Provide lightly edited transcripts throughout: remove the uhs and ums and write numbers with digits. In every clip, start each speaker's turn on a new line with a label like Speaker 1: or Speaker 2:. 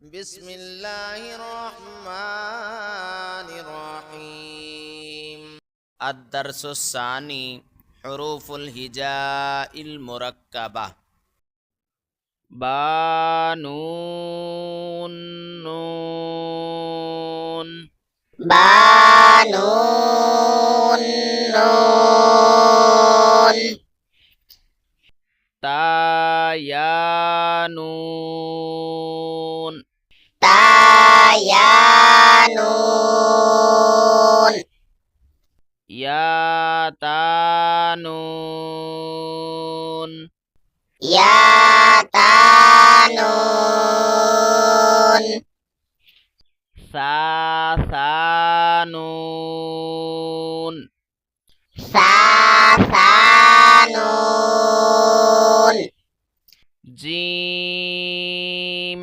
Speaker 1: بسم الله الرحمن الرحيم. الدرس الثاني حروف الهجاء المركبة. با نون نون
Speaker 2: با نون نون
Speaker 1: تا يا نون
Speaker 2: تا یا نون
Speaker 1: يا تا نون
Speaker 2: یا تا نون
Speaker 1: ثا ثا نون
Speaker 2: ثا ثا نون
Speaker 1: جيم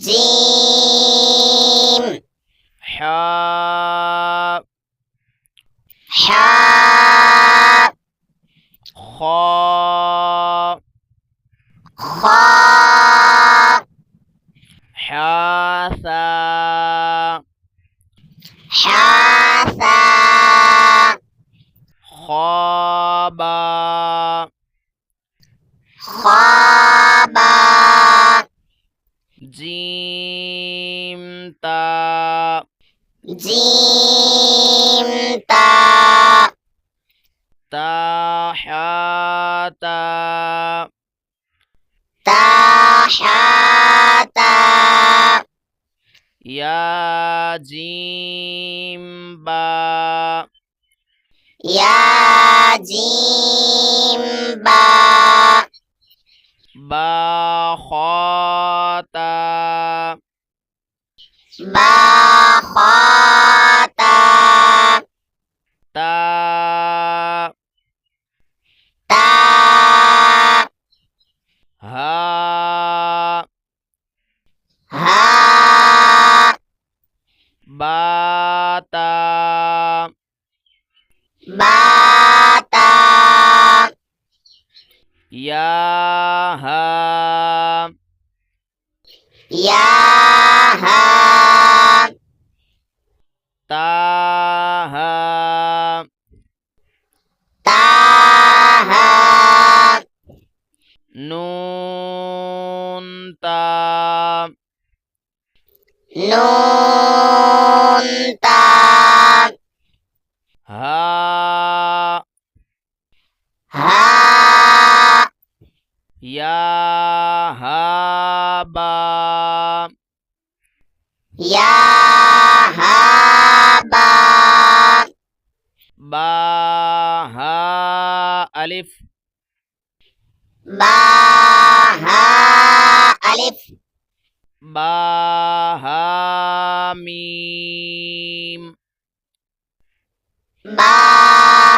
Speaker 2: جیم
Speaker 1: حاء
Speaker 2: حا
Speaker 1: خاء
Speaker 2: خا
Speaker 1: حاثا
Speaker 2: حا ثا
Speaker 1: خابا
Speaker 2: خابا
Speaker 1: جيم تا
Speaker 2: جیم تا
Speaker 1: تا حاتا
Speaker 2: تا حا تا
Speaker 1: يا جيم با
Speaker 2: یا جیم با
Speaker 1: با خاتا
Speaker 2: با خا تا
Speaker 1: تا
Speaker 2: تا
Speaker 1: ها
Speaker 2: ها
Speaker 1: باتا
Speaker 2: با تا
Speaker 1: يا ها
Speaker 2: یا ها
Speaker 1: تا ها
Speaker 2: تا ها
Speaker 1: نون تا
Speaker 2: نون تا
Speaker 1: ها
Speaker 2: ها
Speaker 1: يا ها با
Speaker 2: یا ها با
Speaker 1: با ها ألف
Speaker 2: با ها الف
Speaker 1: با ها ميم
Speaker 2: با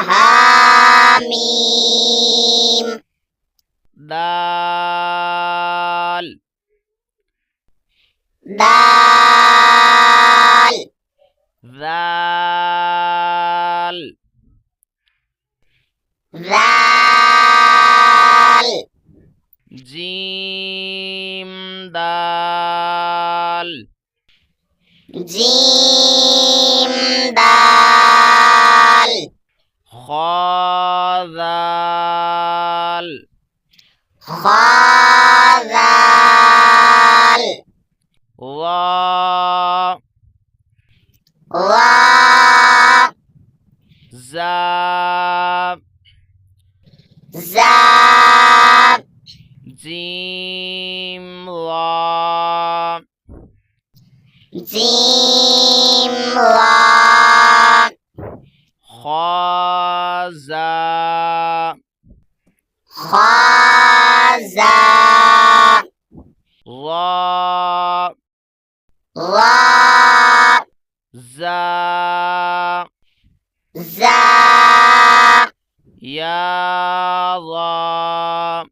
Speaker 2: ها میم
Speaker 1: دال
Speaker 2: دال
Speaker 1: ذال
Speaker 2: ذال
Speaker 1: جيم دال
Speaker 2: جیم دال
Speaker 1: خا ذال
Speaker 2: خا ذال
Speaker 1: وا
Speaker 2: وا
Speaker 1: زا
Speaker 2: زا
Speaker 1: جيم وا
Speaker 2: جیم وا
Speaker 1: خا زا
Speaker 2: خا زا
Speaker 1: وا
Speaker 2: وا
Speaker 1: زا
Speaker 2: زا
Speaker 1: يا ضا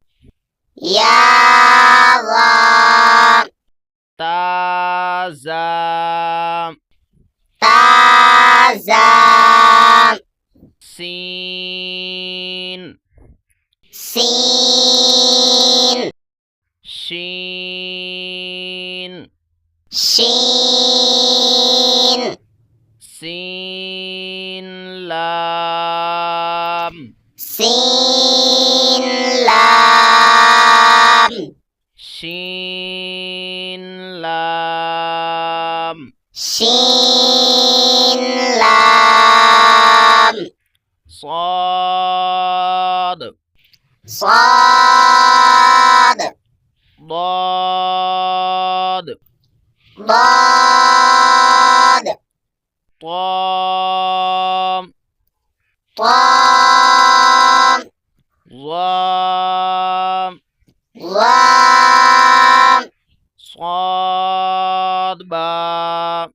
Speaker 2: یا وا
Speaker 1: تا زا
Speaker 2: تا زا
Speaker 1: سين
Speaker 2: سین
Speaker 1: شين
Speaker 2: شين
Speaker 1: سين لام
Speaker 2: سين لام
Speaker 1: شين لام
Speaker 2: شين لام
Speaker 1: صاد
Speaker 2: صاد
Speaker 1: ضاد
Speaker 2: ضاد
Speaker 1: طام
Speaker 2: طام
Speaker 1: ظام
Speaker 2: ظام
Speaker 1: صاد با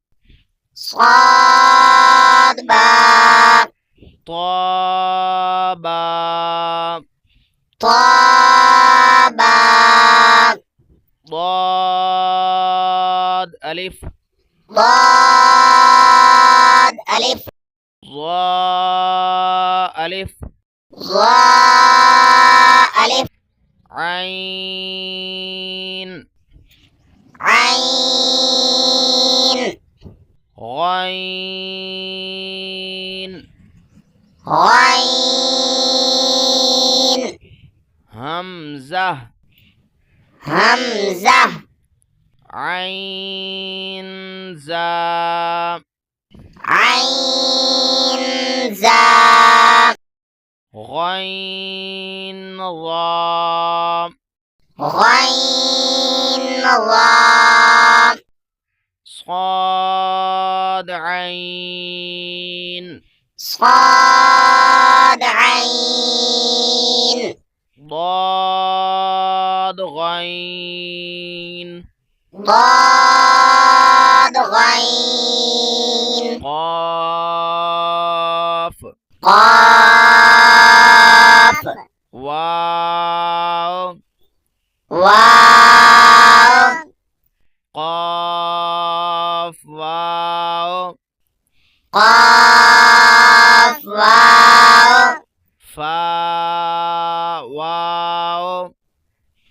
Speaker 2: صاد با
Speaker 1: طابا
Speaker 2: طابا
Speaker 1: ضاد ألف
Speaker 2: ضاد ألف
Speaker 1: ظاء ألف
Speaker 2: ظاء ألف
Speaker 1: عين
Speaker 2: عين
Speaker 1: غين
Speaker 2: غين
Speaker 1: همزة
Speaker 2: همزة
Speaker 1: عين زا
Speaker 2: عين زا
Speaker 1: غين ضا
Speaker 2: غين ضا
Speaker 1: صاد عين
Speaker 2: صاد عين
Speaker 1: ضاد غين
Speaker 2: ضاد غين
Speaker 1: قاف
Speaker 2: قاف
Speaker 1: واو
Speaker 2: واو
Speaker 1: قاف واو
Speaker 2: قاف واو
Speaker 1: فا واو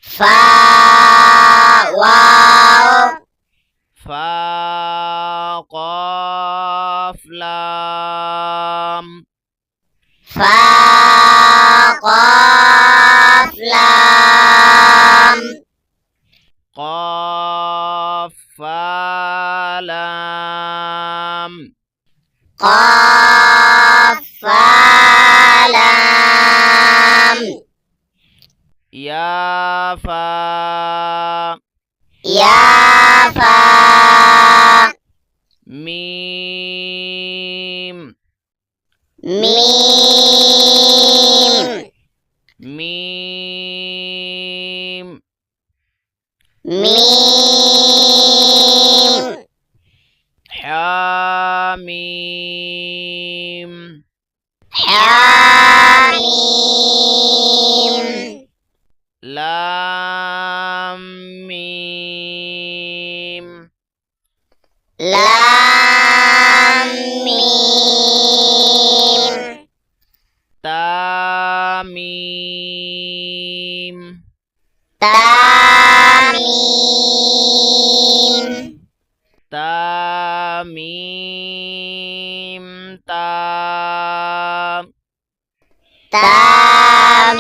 Speaker 2: فا واو
Speaker 1: فا قاف لام
Speaker 2: فا قاف لام
Speaker 1: قاف فا لام
Speaker 2: قاف فا لام
Speaker 1: يا فا
Speaker 2: يا فا
Speaker 1: ميم
Speaker 2: ميم
Speaker 1: ميم
Speaker 2: ميم
Speaker 1: حاميم
Speaker 2: حاميم
Speaker 1: لام ميم
Speaker 2: لام ميم
Speaker 1: تاميم
Speaker 2: تاميم
Speaker 1: تاميم تا
Speaker 2: تاميم